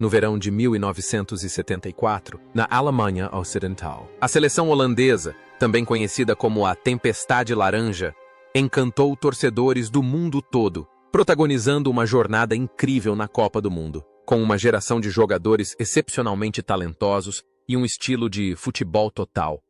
no verão de 1974, na Alemanha Ocidental. A seleção holandesa, também conhecida como a Tempestade Laranja, encantou torcedores do mundo todo, protagonizando uma jornada incrível na Copa do Mundo, com uma geração de jogadores excepcionalmente talentosos e um estilo de futebol total.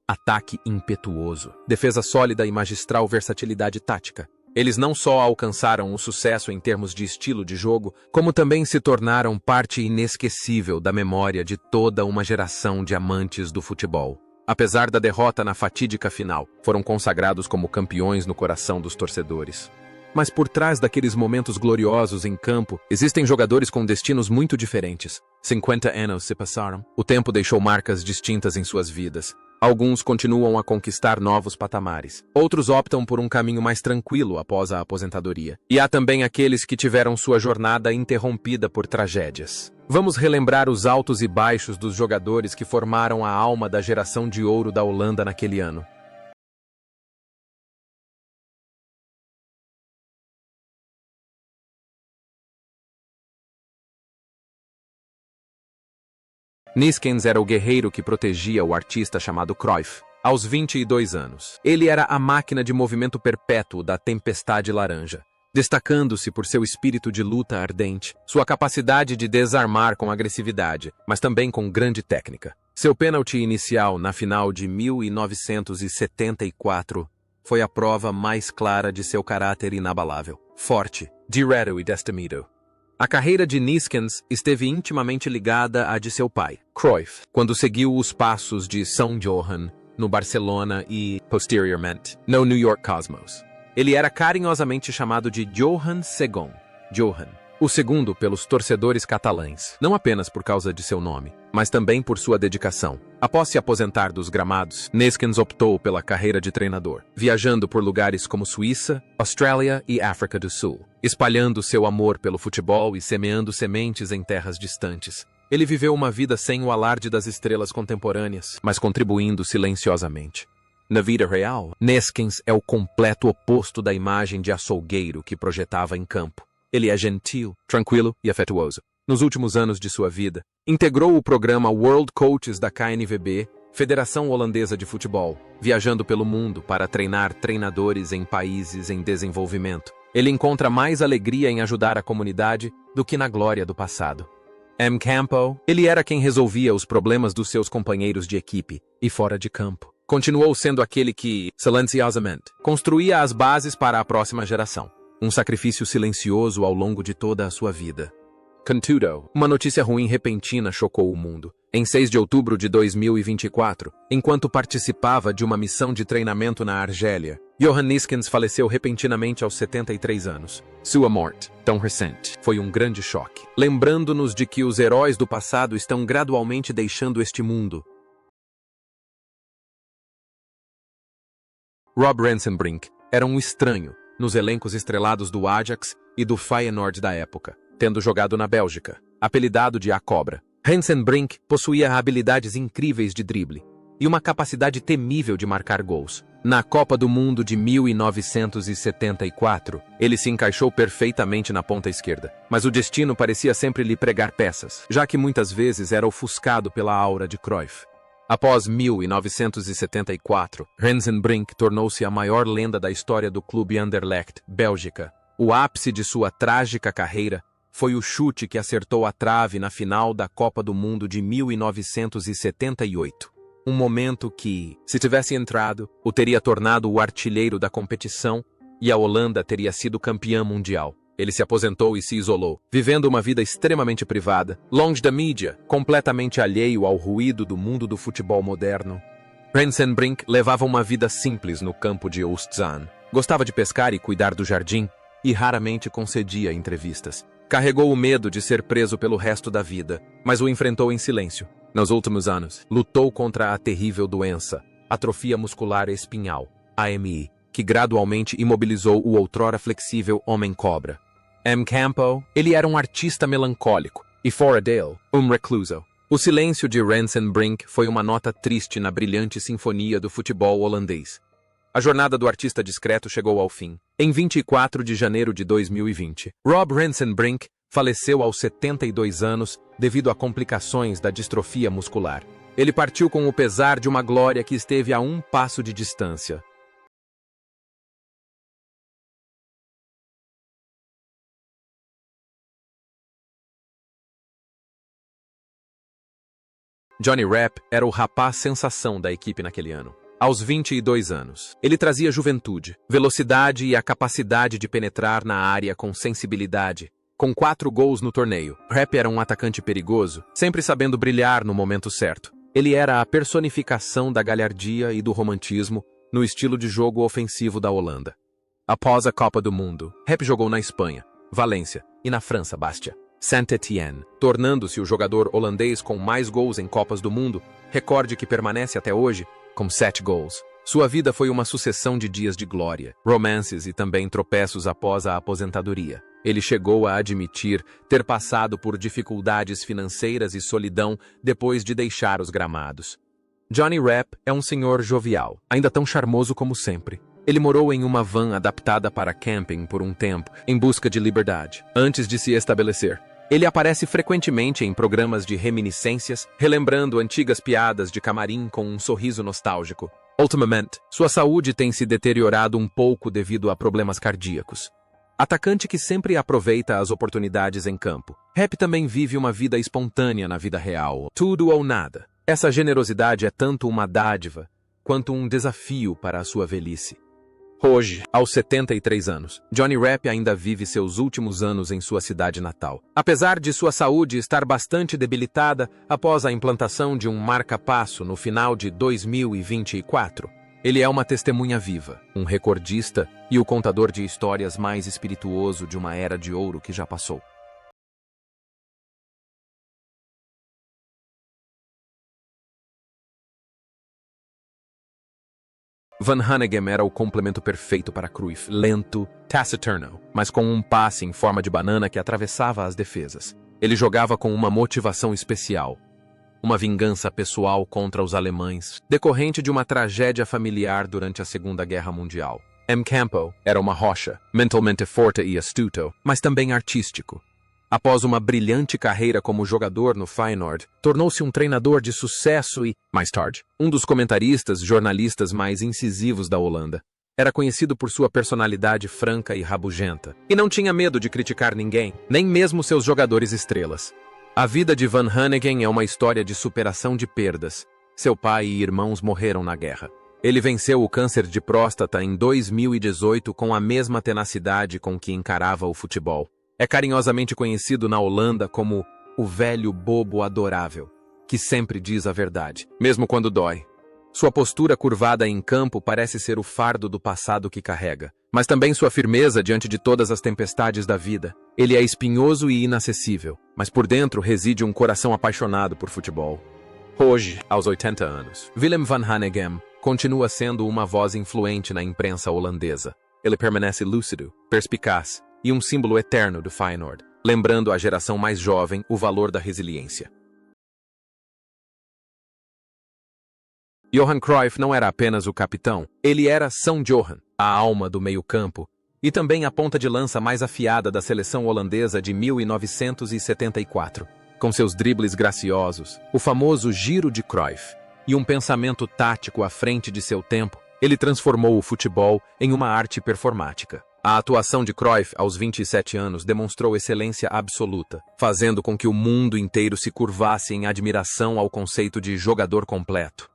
Ataque impetuoso, defesa sólida e magistral versatilidade tática. Eles não só alcançaram o sucesso em termos de estilo de jogo, como também se tornaram parte inesquecível da memória de toda uma geração de amantes do futebol. Apesar da derrota na fatídica final, foram consagrados como campeões no coração dos torcedores. Mas por trás daqueles momentos gloriosos em campo, existem jogadores com destinos muito diferentes. 50 anos se passaram. O tempo deixou marcas distintas em suas vidas. Alguns continuam a conquistar novos patamares. Outros optam por um caminho mais tranquilo após a aposentadoria. E há também aqueles que tiveram sua jornada interrompida por tragédias. Vamos relembrar os altos e baixos dos jogadores que formaram a alma da geração de ouro da Holanda naquele ano. Neeskens era o guerreiro que protegia o artista chamado Cruyff, aos 22 anos. Ele era a máquina de movimento perpétuo da Tempestade Laranja, destacando-se por seu espírito de luta ardente, sua capacidade de desarmar com agressividade, mas também com grande técnica. Seu pênalti inicial na final de 1974 foi a prova mais clara de seu caráter inabalável, forte, direto e destemido. A carreira de Neeskens esteve intimamente ligada à de seu pai, Cruyff, quando seguiu os passos de São Johan no Barcelona e, posteriormente, no New York Cosmos. Ele era carinhosamente chamado de Johan II, Johan, o segundo pelos torcedores catalães, não apenas por causa de seu nome, mas também por sua dedicação. Após se aposentar dos gramados, Neeskens optou pela carreira de treinador, viajando por lugares como Suíça, Austrália e África do Sul, espalhando seu amor pelo futebol e semeando sementes em terras distantes. Ele viveu uma vida sem o alarde das estrelas contemporâneas, mas contribuindo silenciosamente. Na vida real, Neeskens é o completo oposto da imagem de açougueiro que projetava em campo. Ele é gentil, tranquilo e afetuoso. Nos últimos anos de sua vida, integrou o programa World Coaches da KNVB, Federação Holandesa de Futebol, viajando pelo mundo para treinar treinadores em países em desenvolvimento. Ele encontra mais alegria em ajudar a comunidade do que na glória do passado. M. Campo, ele era quem resolvia os problemas dos seus companheiros de equipe e fora de campo. Continuou sendo aquele que, silenciosamente, construía as bases para a próxima geração. Um sacrifício silencioso ao longo de toda a sua vida. Contudo, uma notícia ruim repentina chocou o mundo. Em 6 de outubro de 2024, enquanto participava de uma missão de treinamento na Argélia, Johan Neeskens faleceu repentinamente aos 73 anos. Sua morte, tão recente, foi um grande choque, lembrando-nos de que os heróis do passado estão gradualmente deixando este mundo. Rob Rensenbrink era um estranho nos elencos estrelados do Ajax e do Feyenoord da época, tendo jogado na Bélgica, apelidado de A Cobra. Rensenbrink possuía habilidades incríveis de drible e uma capacidade temível de marcar gols. Na Copa do Mundo de 1974, ele se encaixou perfeitamente na ponta esquerda, mas o destino parecia sempre lhe pregar peças, já que muitas vezes era ofuscado pela aura de Cruyff. Após 1974, Rensenbrink tornou-se a maior lenda da história do clube Anderlecht, Bélgica. O ápice de sua trágica carreira foi o chute que acertou a trave na final da Copa do Mundo de 1978. Um momento que, se tivesse entrado, o teria tornado o artilheiro da competição e a Holanda teria sido campeã mundial. Ele se aposentou e se isolou, vivendo uma vida extremamente privada, longe da mídia, completamente alheio ao ruído do mundo do futebol moderno. Rensenbrink levava uma vida simples no campo de Oostzaan. Gostava de pescar e cuidar do jardim, e raramente concedia entrevistas. Carregou o medo de ser preso pelo resto da vida, mas o enfrentou em silêncio. Nos últimos anos, lutou contra a terrível doença, atrofia muscular espinhal, AMI, que gradualmente imobilizou o outrora flexível Homem-Cobra. M. Campo, ele era um artista melancólico, e fora dele, um recluso. O silêncio de Rensenbrink foi uma nota triste na brilhante sinfonia do futebol holandês. A jornada do artista discreto chegou ao fim. Em 24 de janeiro de 2020, Rob Rensenbrink faleceu aos 72 anos devido a complicações da distrofia muscular. Ele partiu com o pesar de uma glória que esteve a um passo de distância. Johnny Rapp era o rapaz sensação da equipe naquele ano. Aos 22 anos, ele trazia juventude, velocidade e a capacidade de penetrar na área com sensibilidade. Com 4 gols no torneio, Rapp era um atacante perigoso, sempre sabendo brilhar no momento certo. Ele era a personificação da galhardia e do romantismo no estilo de jogo ofensivo da Holanda. Após a Copa do Mundo, Rapp jogou na Espanha, Valência e na França, Bastia. Saint-Étienne, tornando-se o jogador holandês com mais gols em Copas do Mundo, recorde que permanece até hoje, com 7 gols. Sua vida foi uma sucessão de dias de glória, romances e também tropeços após a aposentadoria. Ele chegou a admitir ter passado por dificuldades financeiras e solidão depois de deixar os gramados. Johnny Rapp é um senhor jovial, ainda tão charmoso como sempre. Ele morou em uma van adaptada para camping por um tempo, em busca de liberdade, antes de se estabelecer. Ele aparece frequentemente em programas de reminiscências, relembrando antigas piadas de camarim com um sorriso nostálgico. Ultimamente, sua saúde tem se deteriorado um pouco devido a problemas cardíacos. Atacante que sempre aproveita as oportunidades em campo, Rapp também vive uma vida espontânea na vida real, tudo ou nada. Essa generosidade é tanto uma dádiva, quanto um desafio para a sua velhice. Hoje, aos 73 anos, Johnny Rapp ainda vive seus últimos anos em sua cidade natal. Apesar de sua saúde estar bastante debilitada após a implantação de um marca-passo no final de 2024, ele é uma testemunha viva, um recordista e o contador de histórias mais espirituoso de uma era de ouro que já passou. Van Hanegem era o complemento perfeito para Cruyff, lento, taciturno, mas com um passe em forma de banana que atravessava as defesas. Ele jogava com uma motivação especial, uma vingança pessoal contra os alemães, decorrente de uma tragédia familiar durante a Segunda Guerra Mundial. M. Campo era uma rocha, mentalmente forte e astuto, mas também artístico. Após uma brilhante carreira como jogador no Feyenoord, tornou-se um treinador de sucesso e, mais tarde, um dos comentaristas jornalistas mais incisivos da Holanda. Era conhecido por sua personalidade franca e rabugenta, e não tinha medo de criticar ninguém, nem mesmo seus jogadores estrelas. A vida de Van Hanegem é uma história de superação de perdas. Seu pai e irmãos morreram na guerra. Ele venceu o câncer de próstata em 2018 com a mesma tenacidade com que encarava o futebol. É carinhosamente conhecido na Holanda como o velho bobo adorável, que sempre diz a verdade, mesmo quando dói. Sua postura curvada em campo parece ser o fardo do passado que carrega, mas também sua firmeza diante de todas as tempestades da vida. Ele é espinhoso e inacessível, mas por dentro reside um coração apaixonado por futebol. Hoje, aos 80 anos, Willem van Hanegem continua sendo uma voz influente na imprensa holandesa. Ele permanece lúcido, perspicaz, e um símbolo eterno do Feyenoord, lembrando à geração mais jovem o valor da resiliência. Johan Cruyff não era apenas o capitão, ele era São Johan, a alma do meio-campo, e também a ponta de lança mais afiada da seleção holandesa de 1974. Com seus dribles graciosos, o famoso giro de Cruyff, e um pensamento tático à frente de seu tempo, ele transformou o futebol em uma arte performática. A atuação de Cruyff aos 27 anos demonstrou excelência absoluta, fazendo com que o mundo inteiro se curvasse em admiração ao conceito de jogador completo.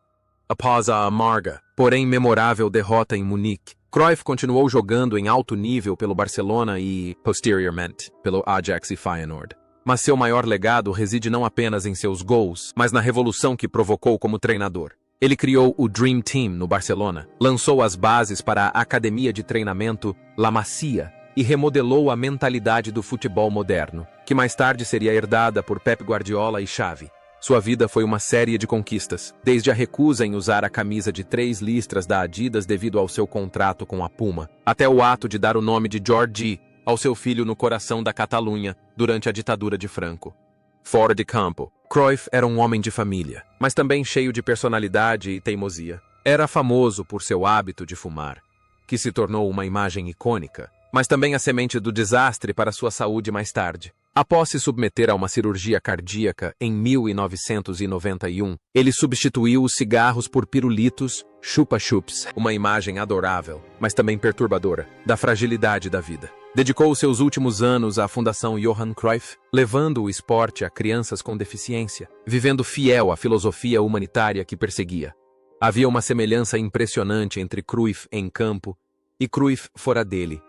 Após a amarga, porém memorável derrota em Munique, Cruyff continuou jogando em alto nível pelo Barcelona e, posteriormente, pelo Ajax e Feyenoord. Mas seu maior legado reside não apenas em seus gols, mas na revolução que provocou como treinador. Ele criou o Dream Team no Barcelona, lançou as bases para a academia de treinamento La Masia e remodelou a mentalidade do futebol moderno, que mais tarde seria herdada por Pep Guardiola e Xavi. Sua vida foi uma série de conquistas, desde a recusa em usar a camisa de 3 listras da Adidas devido ao seu contrato com a Puma, até o ato de dar o nome de Jordi ao seu filho no coração da Catalunha durante a ditadura de Franco. Fora de campo, Cruyff era um homem de família, mas também cheio de personalidade e teimosia. Era famoso por seu hábito de fumar, que se tornou uma imagem icônica, mas também a semente do desastre para sua saúde mais tarde. Após se submeter a uma cirurgia cardíaca em 1991, ele substituiu os cigarros por pirulitos, chupa-chups, uma imagem adorável, mas também perturbadora, da fragilidade da vida. Dedicou seus últimos anos à Fundação Johan Cruyff, levando o esporte a crianças com deficiência, vivendo fiel à filosofia humanitária que perseguia. Havia uma semelhança impressionante entre Cruyff em campo e Cruyff fora dele.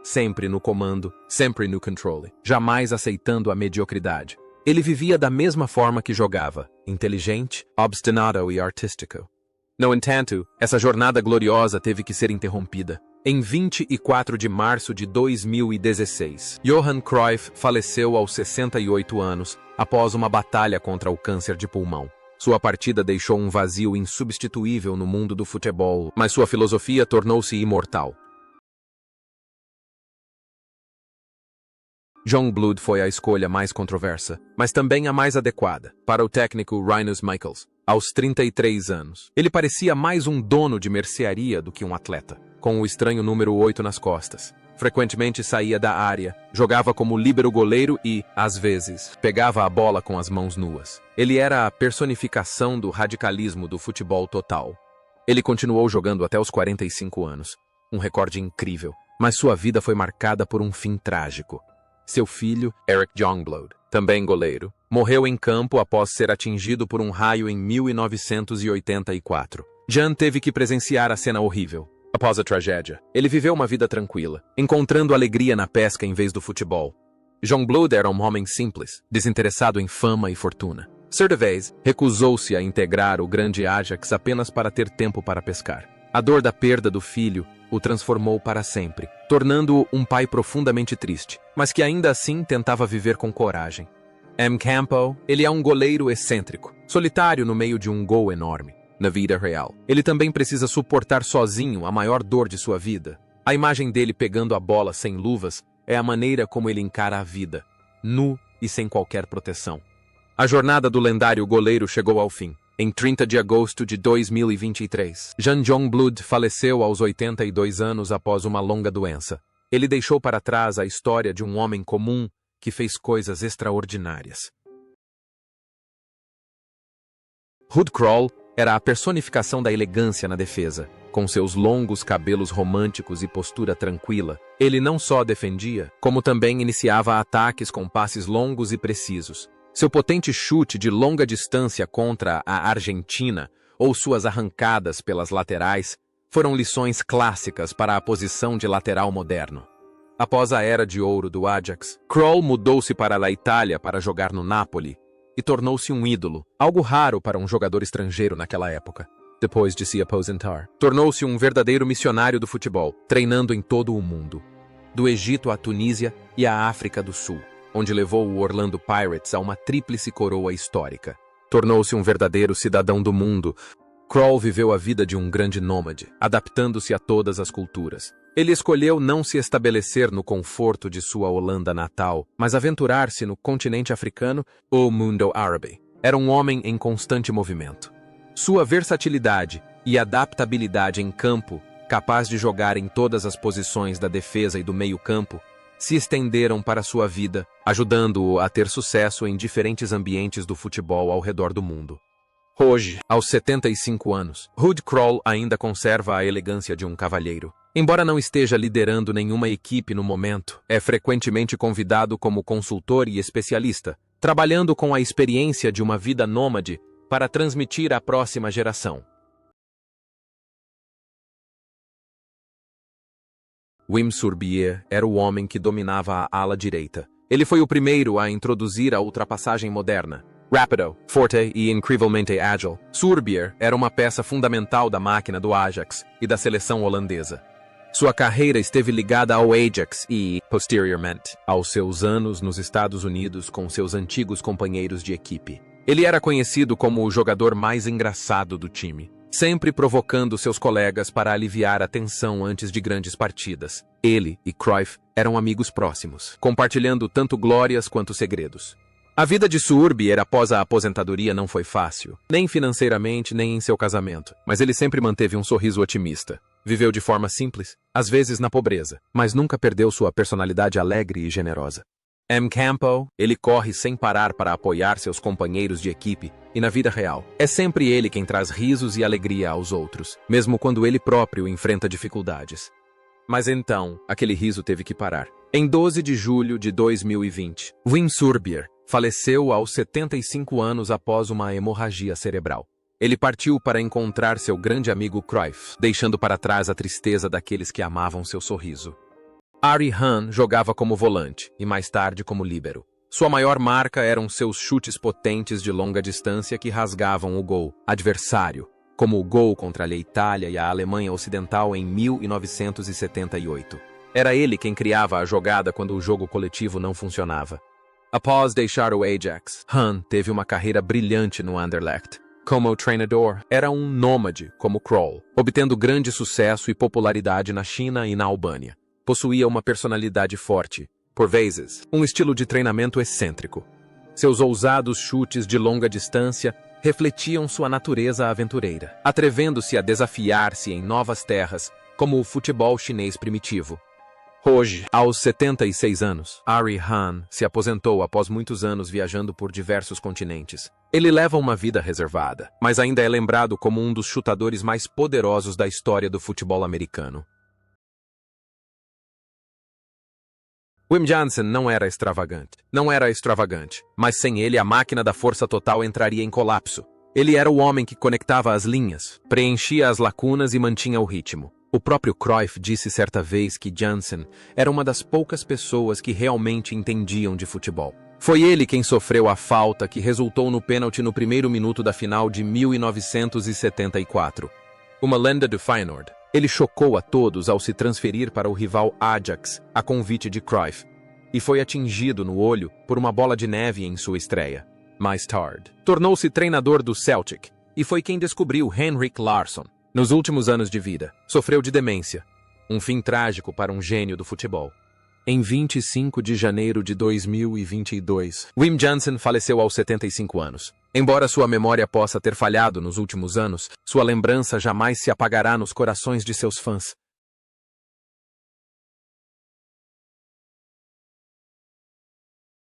Sempre no comando, sempre no controle, jamais aceitando a mediocridade. Ele vivia da mesma forma que jogava, inteligente, obstinado e artístico. No entanto, essa jornada gloriosa teve que ser interrompida. Em 24 de março de 2016, Johan Cruyff faleceu aos 68 anos, após uma batalha contra o câncer de pulmão. Sua partida deixou um vazio insubstituível no mundo do futebol, mas sua filosofia tornou-se imortal. Youngblood foi a escolha mais controversa, mas também a mais adequada, para o técnico Rinus Michels, aos 33 anos. Ele parecia mais um dono de mercearia do que um atleta, com o estranho número 8 nas costas. Frequentemente saía da área, jogava como líbero-goleiro e, às vezes, pegava a bola com as mãos nuas. Ele era a personificação do radicalismo do futebol total. Ele continuou jogando até os 45 anos, um recorde incrível, mas sua vida foi marcada por um fim trágico. Seu filho, Eric Youngblood, também goleiro, morreu em campo após ser atingido por um raio em 1984. Jan teve que presenciar a cena horrível. Após a tragédia, ele viveu uma vida tranquila, encontrando alegria na pesca em vez do futebol. Youngblood era um homem simples, desinteressado em fama e fortuna. Certa vez, recusou-se a integrar o grande Ajax apenas para ter tempo para pescar. A dor da perda do filho o transformou para sempre, tornando-o um pai profundamente triste, mas que ainda assim tentava viver com coragem. M. Campo, ele é um goleiro excêntrico, solitário no meio de um gol enorme. Na vida real, ele também precisa suportar sozinho a maior dor de sua vida. A imagem dele pegando a bola sem luvas é a maneira como ele encara a vida, nu e sem qualquer proteção. A jornada do lendário goleiro chegou ao fim. Em 30 de agosto de 2023, Jan Youngblood faleceu aos 82 anos após uma longa doença. Ele deixou para trás a história de um homem comum que fez coisas extraordinárias. Ruud Krol era a personificação da elegância na defesa. Com seus longos cabelos românticos e postura tranquila, ele não só defendia, como também iniciava ataques com passes longos e precisos. Seu potente chute de longa distância contra a Argentina ou suas arrancadas pelas laterais foram lições clássicas para a posição de lateral moderno. Após a era de ouro do Ajax, Krol mudou-se para a Itália para jogar no Napoli e tornou-se um ídolo, algo raro para um jogador estrangeiro naquela época. Depois de se aposentar, tornou-se um verdadeiro missionário do futebol, treinando em todo o mundo, do Egito à Tunísia e à África do Sul, onde levou o Orlando Pirates a uma tríplice coroa histórica. Tornou-se um verdadeiro cidadão do mundo. Krol viveu a vida de um grande nômade, adaptando-se a todas as culturas. Ele escolheu não se estabelecer no conforto de sua Holanda natal, mas aventurar-se no continente africano ou mundo árabe. Era um homem em constante movimento. Sua versatilidade e adaptabilidade em campo, capaz de jogar em todas as posições da defesa e do meio-campo, se estenderam para sua vida, ajudando-o a ter sucesso em diferentes ambientes do futebol ao redor do mundo. Hoje, aos 75 anos, Ruud Krol ainda conserva a elegância de um cavalheiro. Embora não esteja liderando nenhuma equipe no momento, é frequentemente convidado como consultor e especialista, trabalhando com a experiência de uma vida nômade para transmitir à próxima geração. Wim Sorbier era o homem que dominava a ala direita. Ele foi o primeiro a introduzir a ultrapassagem moderna. Rápido, forte e incrivelmente ágil, Sorbier era uma peça fundamental da máquina do Ajax e da seleção holandesa. Sua carreira esteve ligada ao Ajax e, posteriormente, aos seus anos nos Estados Unidos com seus antigos companheiros de equipe. Ele era conhecido como o jogador mais engraçado do time, sempre provocando seus colegas para aliviar a tensão antes de grandes partidas. Ele e Cruyff eram amigos próximos, compartilhando tanto glórias quanto segredos. A vida de Sorbier após a aposentadoria não foi fácil, nem financeiramente nem em seu casamento, mas ele sempre manteve um sorriso otimista. Viveu de forma simples, às vezes na pobreza, mas nunca perdeu sua personalidade alegre e generosa. M. Campo, ele corre sem parar para apoiar seus companheiros de equipe, e na vida real, é sempre ele quem traz risos e alegria aos outros, mesmo quando ele próprio enfrenta dificuldades. Mas então, aquele riso teve que parar. Em 12 de julho de 2020, Wim Suurbier faleceu aos 75 anos após uma hemorragia cerebral. Ele partiu para encontrar seu grande amigo Cruyff, deixando para trás a tristeza daqueles que amavam seu sorriso. Arie Hahn jogava como volante e mais tarde como líbero. Sua maior marca eram seus chutes potentes de longa distância que rasgavam o gol adversário, como o gol contra a Itália e a Alemanha Ocidental em 1978. Era ele quem criava a jogada quando o jogo coletivo não funcionava. Após deixar o Ajax, Hahn teve uma carreira brilhante no Anderlecht. Como treinador, era um nômade como Krol, obtendo grande sucesso e popularidade na China e na Albânia. Possuía uma personalidade forte, por vezes, um estilo de treinamento excêntrico. Seus ousados chutes de longa distância refletiam sua natureza aventureira, atrevendo-se a desafiar-se em novas terras, como o futebol chinês primitivo. Hoje, aos 76 anos, Arie Hahn se aposentou após muitos anos viajando por diversos continentes. Ele leva uma vida reservada, mas ainda é lembrado como um dos chutadores mais poderosos da história do futebol americano. Wim Jansen não era extravagante, mas sem ele a máquina da força total entraria em colapso. Ele era o homem que conectava as linhas, preenchia as lacunas e mantinha o ritmo. O próprio Cruyff disse certa vez que Jansen era uma das poucas pessoas que realmente entendiam de futebol. Foi ele quem sofreu a falta que resultou no pênalti no primeiro minuto da final de 1974. Uma lenda do Feyenoord. Ele chocou a todos ao se transferir para o rival Ajax, a convite de Cruyff, e foi atingido no olho por uma bola de neve em sua estreia. Mais tarde, tornou-se treinador do Celtic e foi quem descobriu Henrik Larsson. Nos últimos anos de vida, sofreu de demência, um fim trágico para um gênio do futebol. Em 25 de janeiro de 2022, Wim Jansen faleceu aos 75 anos. Embora sua memória possa ter falhado nos últimos anos, sua lembrança jamais se apagará nos corações de seus fãs.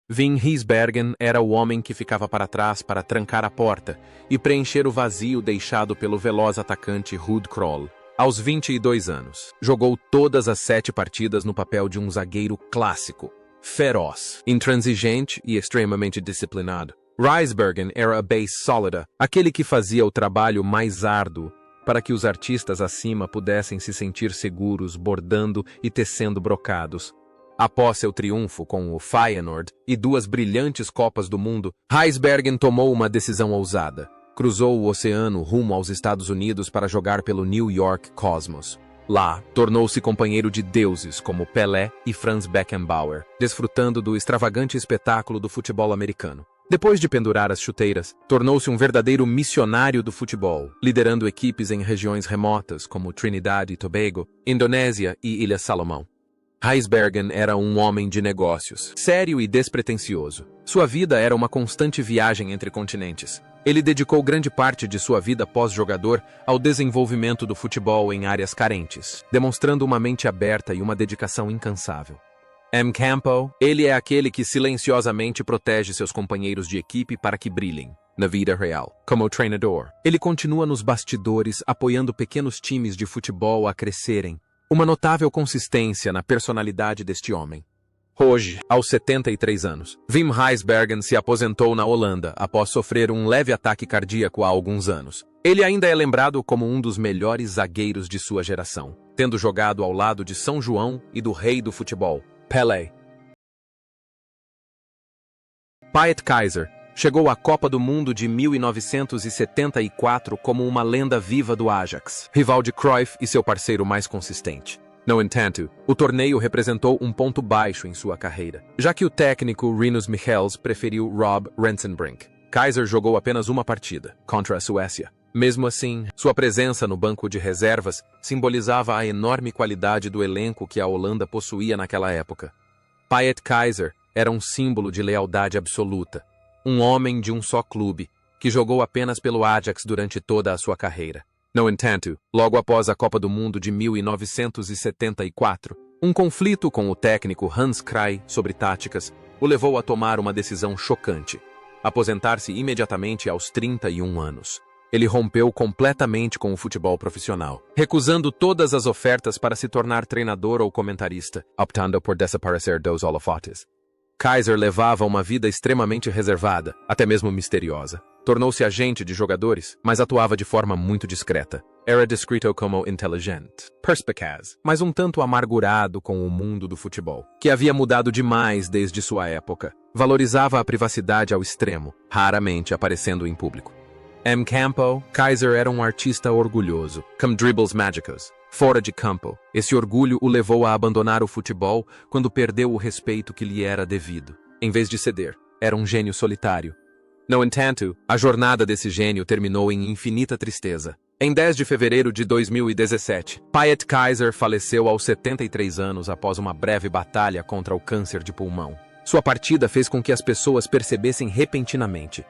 Wim Rijsbergen era o homem que ficava para trás para trancar a porta e preencher o vazio deixado pelo veloz atacante Ruud Krol. Aos 22 anos, jogou todas as 7 partidas no papel de um zagueiro clássico, feroz, intransigente e extremamente disciplinado. Rijsbergen era a base sólida, aquele que fazia o trabalho mais árduo para que os artistas acima pudessem se sentir seguros bordando e tecendo brocados. Após seu triunfo com o Feyenoord e 2 brilhantes Copas do Mundo, Rijsbergen tomou uma decisão ousada. Cruzou o oceano rumo aos Estados Unidos para jogar pelo New York Cosmos. Lá, tornou-se companheiro de deuses como Pelé e Franz Beckenbauer, desfrutando do extravagante espetáculo do futebol americano. Depois de pendurar as chuteiras, tornou-se um verdadeiro missionário do futebol, liderando equipes em regiões remotas como Trinidad e Tobago, Indonésia e Ilhas Salomão. Rijsbergen era um homem de negócios, sério e despretensioso. Sua vida era uma constante viagem entre continentes. Ele dedicou grande parte de sua vida pós-jogador ao desenvolvimento do futebol em áreas carentes, demonstrando uma mente aberta e uma dedicação incansável. M. Campo, ele é aquele que silenciosamente protege seus companheiros de equipe para que brilhem. Na vida real, como treinador, ele continua nos bastidores apoiando pequenos times de futebol a crescerem. Uma notável consistência na personalidade deste homem. Hoje, aos 73 anos, Wim Rijsbergen se aposentou na Holanda após sofrer um leve ataque cardíaco há alguns anos. Ele ainda é lembrado como um dos melhores zagueiros de sua geração, tendo jogado ao lado de São João e do rei do futebol, Pelé. Piet Keizer chegou à Copa do Mundo de 1974 como uma lenda viva do Ajax, rival de Cruyff e seu parceiro mais consistente. No entanto, o torneio representou um ponto baixo em sua carreira, já que o técnico Rinus Michels preferiu Rob Rensenbrink. Keizer jogou apenas uma partida, contra a Suécia. Mesmo assim, sua presença no banco de reservas simbolizava a enorme qualidade do elenco que a Holanda possuía naquela época. Piet Keizer era um símbolo de lealdade absoluta, um homem de um só clube, que jogou apenas pelo Ajax durante toda a sua carreira. No entanto, logo após a Copa do Mundo de 1974, um conflito com o técnico Hans Kraaij sobre táticas o levou a tomar uma decisão chocante: aposentar-se imediatamente aos 31 anos. Ele rompeu completamente com o futebol profissional, recusando todas as ofertas para se tornar treinador ou comentarista, optando por desaparecer dos holofotes. Kaiser levava uma vida extremamente reservada, até mesmo misteriosa. Tornou-se agente de jogadores, mas atuava de forma muito discreta. Era descrito como inteligente, perspicaz, mas um tanto amargurado com o mundo do futebol, que havia mudado demais desde sua época. Valorizava a privacidade ao extremo, raramente aparecendo em público. M. Campo, Kaiser era um artista orgulhoso, com dribbles mágicos. Fora de campo, esse orgulho o levou a abandonar o futebol quando perdeu o respeito que lhe era devido. Em vez de ceder, era um gênio solitário. No entanto, a jornada desse gênio terminou em infinita tristeza. Em 10 de fevereiro de 2017, Piet Kaiser faleceu aos 73 anos após uma breve batalha contra o câncer de pulmão. Sua partida fez com que as pessoas percebessem repentinamente: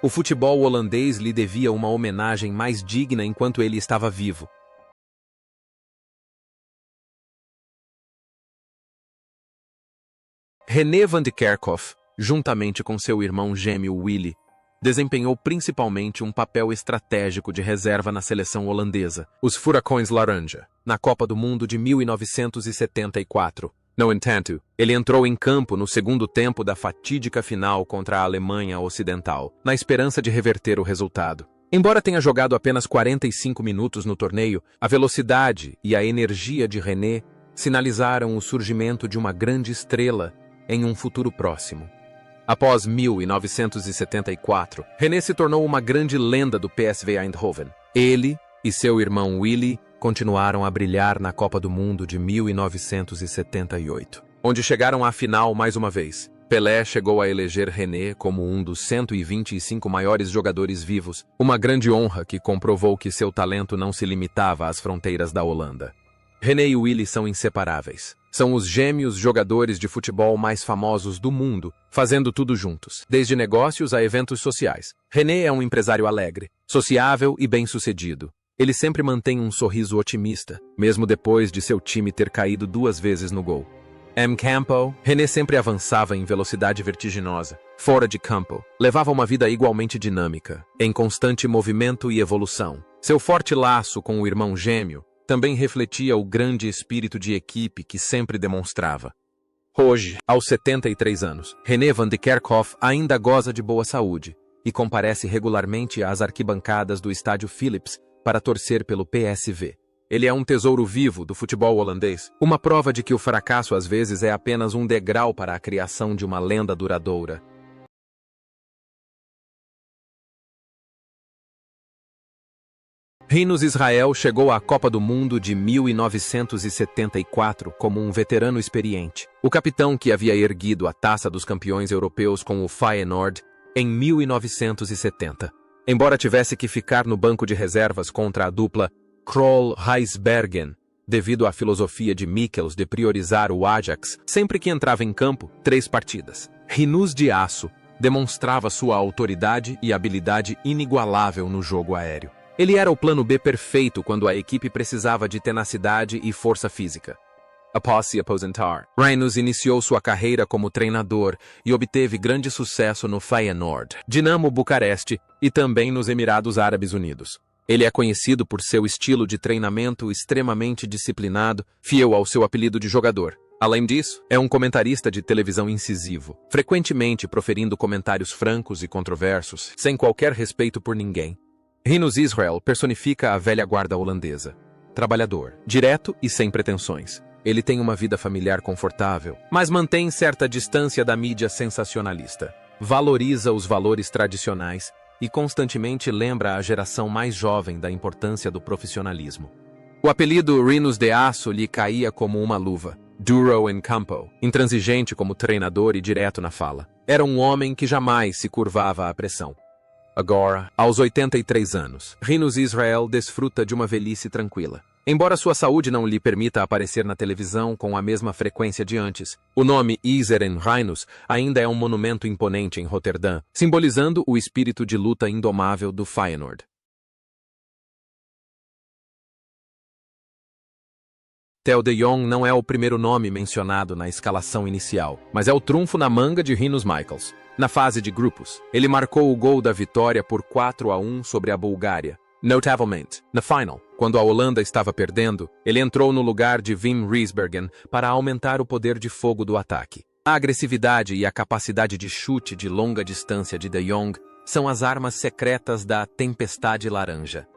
o futebol holandês lhe devia uma homenagem mais digna enquanto ele estava vivo. René van de Kerkhoff, juntamente com seu irmão gêmeo Willy, desempenhou principalmente um papel estratégico de reserva na seleção holandesa, os Furacões Laranja, na Copa do Mundo de 1974. No entanto, ele entrou em campo no segundo tempo da fatídica final contra a Alemanha Ocidental, na esperança de reverter o resultado. Embora tenha jogado apenas 45 minutos no torneio, a velocidade e a energia de René sinalizaram o surgimento de uma grande estrela em um futuro próximo. Após 1974, René se tornou uma grande lenda do PSV Eindhoven. Ele e seu irmão Willy continuaram a brilhar na Copa do Mundo de 1978, onde chegaram à final mais uma vez. Pelé chegou a eleger René como um dos 125 maiores jogadores vivos, uma grande honra que comprovou que seu talento não se limitava às fronteiras da Holanda. René e Willy são inseparáveis. São os gêmeos jogadores de futebol mais famosos do mundo, fazendo tudo juntos, desde negócios a eventos sociais. René é um empresário alegre, sociável e bem-sucedido. Ele sempre mantém um sorriso otimista, mesmo depois de seu time ter caído 2 vezes no gol. M. Campo, René sempre avançava em velocidade vertiginosa. Fora de campo, levava uma vida igualmente dinâmica, em constante movimento e evolução. Seu forte laço com o irmão gêmeo também refletia o grande espírito de equipe que sempre demonstrava. Hoje, aos 73 anos, René van de Kerkhoff ainda goza de boa saúde e comparece regularmente às arquibancadas do estádio Philips para torcer pelo PSV. Ele é um tesouro vivo do futebol holandês, uma prova de que o fracasso às vezes é apenas um degrau para a criação de uma lenda duradoura. Rinus Israel chegou à Copa do Mundo de 1974 como um veterano experiente, o capitão que havia erguido a taça dos campeões europeus com o Feyenoord em 1970. Embora tivesse que ficar no banco de reservas contra a dupla Krol-Heisbergen, devido à filosofia de Michels de priorizar o Ajax sempre que entrava em campo, 3 partidas. Rinus de Aço demonstrava sua autoridade e habilidade inigualável no jogo aéreo. Ele era o plano B perfeito quando a equipe precisava de tenacidade e força física. Após se aposentar, Rinus iniciou sua carreira como treinador e obteve grande sucesso no Feyenoord, Dinamo Bucareste e também nos Emirados Árabes Unidos. Ele é conhecido por seu estilo de treinamento extremamente disciplinado, fiel ao seu apelido de jogador. Além disso, é um comentarista de televisão incisivo, frequentemente proferindo comentários francos e controversos, sem qualquer respeito por ninguém. Rinus Israel personifica a velha guarda holandesa. Trabalhador, direto e sem pretensões. Ele tem uma vida familiar confortável, mas mantém certa distância da mídia sensacionalista. Valoriza os valores tradicionais e constantemente lembra a geração mais jovem da importância do profissionalismo. O apelido Rinus de Aço lhe caía como uma luva. Duro em campo, intransigente como treinador e direto na fala. Era um homem que jamais se curvava à pressão. Agora, aos 83 anos, Rinus Israel desfruta de uma velhice tranquila. Embora sua saúde não lhe permita aparecer na televisão com a mesma frequência de antes, o nome Izeren Rinus ainda é um monumento imponente em Roterdã, simbolizando o espírito de luta indomável do Feyenoord. Theo de Jong não é o primeiro nome mencionado na escalação inicial, mas é o trunfo na manga de Rinus Michels. Na fase de grupos, ele marcou o gol da vitória por 4-1 sobre a Bulgária. Notavelmente, na final, quando a Holanda estava perdendo, ele entrou no lugar de Wim Riesbergen para aumentar o poder de fogo do ataque. A agressividade e a capacidade de chute de longa distância de de Jong são as armas secretas da Tempestade Laranja.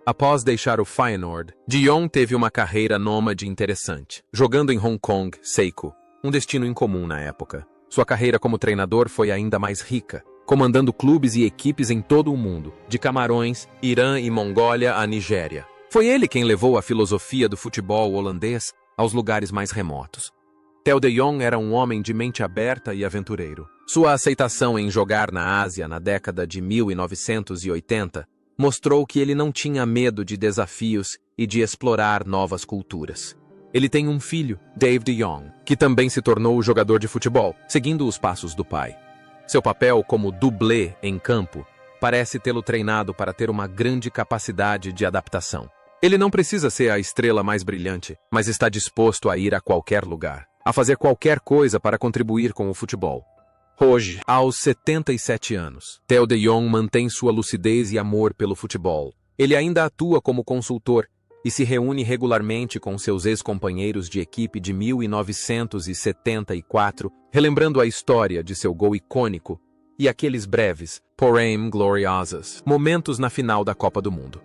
Após deixar o Feyenoord, de Jong teve uma carreira nômade interessante, jogando em Hong Kong, Seiko, um destino incomum na época. Sua carreira como treinador foi ainda mais rica, comandando clubes e equipes em todo o mundo, de Camarões, Irã e Mongólia à Nigéria. Foi ele quem levou a filosofia do futebol holandês aos lugares mais remotos. Theo de Jong era um homem de mente aberta e aventureiro. Sua aceitação em jogar na Ásia na década de 1980 mostrou que ele não tinha medo de desafios e de explorar novas culturas. Ele tem um filho, Dave de Jong, que também se tornou jogador de futebol, seguindo os passos do pai. Seu papel como dublê em campo parece tê-lo treinado para ter uma grande capacidade de adaptação. Ele não precisa ser a estrela mais brilhante, mas está disposto a ir a qualquer lugar, a fazer qualquer coisa para contribuir com o futebol. Hoje, aos 77 anos, Theo de Jong mantém sua lucidez e amor pelo futebol. Ele ainda atua como consultor e se reúne regularmente com seus ex-companheiros de equipe de 1974, relembrando a história de seu gol icônico e aqueles breves, porém gloriosos, momentos na final da Copa do Mundo.